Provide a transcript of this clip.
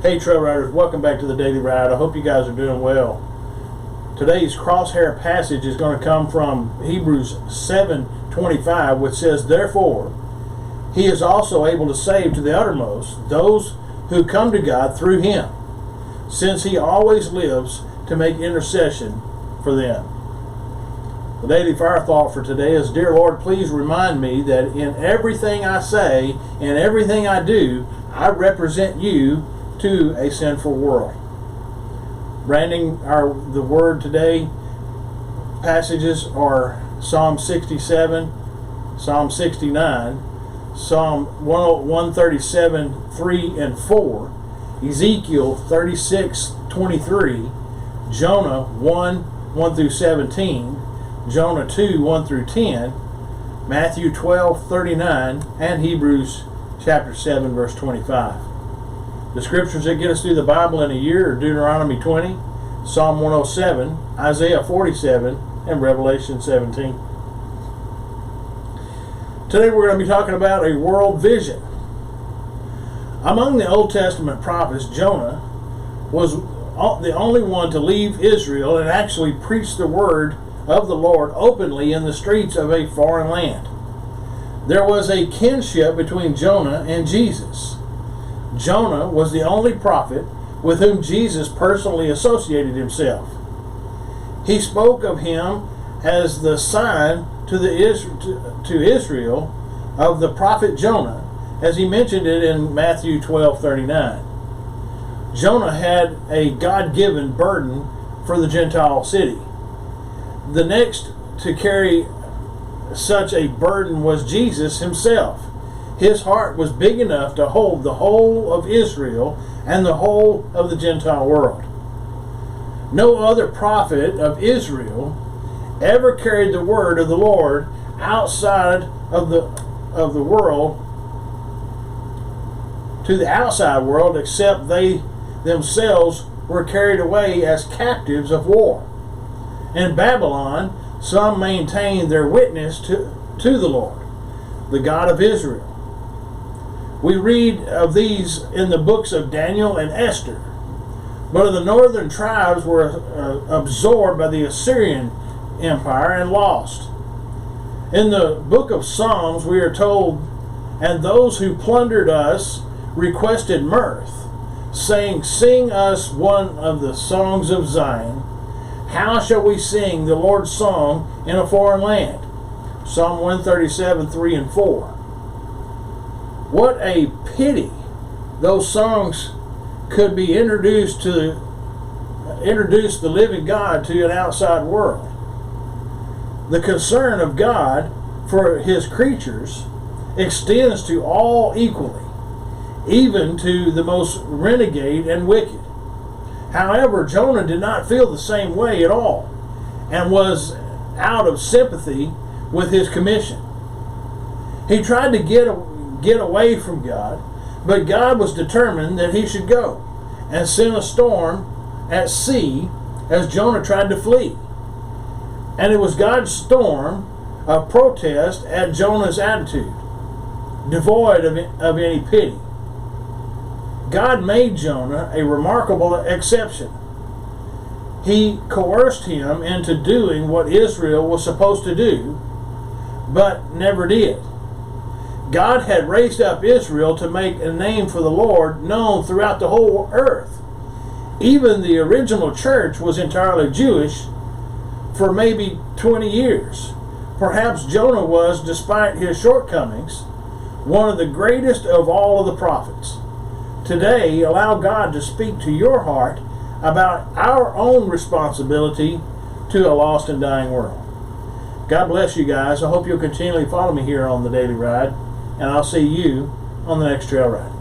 Hey Trail Riders, welcome back to the Daily Ride. I hope you guys are doing well. Today's crosshair passage is going to come from Hebrews 7:25, which says, "Therefore, he is also able to save to the uttermost those who come to God through him, since he always lives to make intercession for them." The Daily Fire thought for today is, Dear Lord, please remind me that in everything I say and everything I do, I represent you to a sinful world. Branding the word today passages are Psalm 67, Psalm 69, Psalm 137, 3 and 4, Ezekiel 36:23, Jonah 1 through 17, Jonah 2, 1 through 10, Matthew 12:39, and Hebrews chapter 7, verse 25. The scriptures that get us through the Bible in a year are Deuteronomy 20, Psalm 107, Isaiah 47, and Revelation 17. Today we're going to be talking about a world vision. Among the Old Testament prophets, Jonah was the only one to leave Israel and actually preach the word of the Lord openly in the streets of a foreign land. There was a kinship between Jonah and Jesus. Jonah was the only prophet with whom Jesus personally associated himself. He spoke of him as the sign to Israel of the prophet Jonah, as he mentioned it in Matthew 12:39. Jonah had a God-given burden for the Gentile city. The next to carry such a burden was Jesus himself. His heart was big enough to hold the whole of Israel and the whole of the Gentile world. No other prophet of Israel ever carried the word of the Lord outside of the world to the outside world, except they themselves were carried away as captives of war. In Babylon, some maintained their witness to the Lord, the God of Israel. We read of these in the books of Daniel and Esther. But the northern tribes were absorbed by the Assyrian Empire and lost. In the book of Psalms, we are told, "And those who plundered us requested mirth, saying, Sing us one of the songs of Zion. How shall we sing the Lord's song in a foreign land?" Psalm 137, 3 and 4. What a pity those songs could be introduce the living God to an outside world. The concern of God for his creatures extends to all equally, even to the most renegade and wicked. However, Jonah did not feel the same way at all and was out of sympathy with his commission. He tried to get away from God, but God was determined that he should go, and sent a storm at sea as Jonah tried to flee. And it was God's storm of protest at Jonah's attitude, devoid of any pity. God made Jonah a remarkable exception. He coerced him into doing what Israel was supposed to do, but never did. God had raised up Israel to make a name for the Lord known throughout the whole earth. Even the original church was entirely Jewish for maybe 20 years. Perhaps Jonah was, despite his shortcomings, one of the greatest of all of the prophets. Today, allow God to speak to your heart about our own responsibility to a lost and dying world. God bless you guys. I hope you'll continually follow me here on the Daily Ride, and I'll see you on the next trail ride.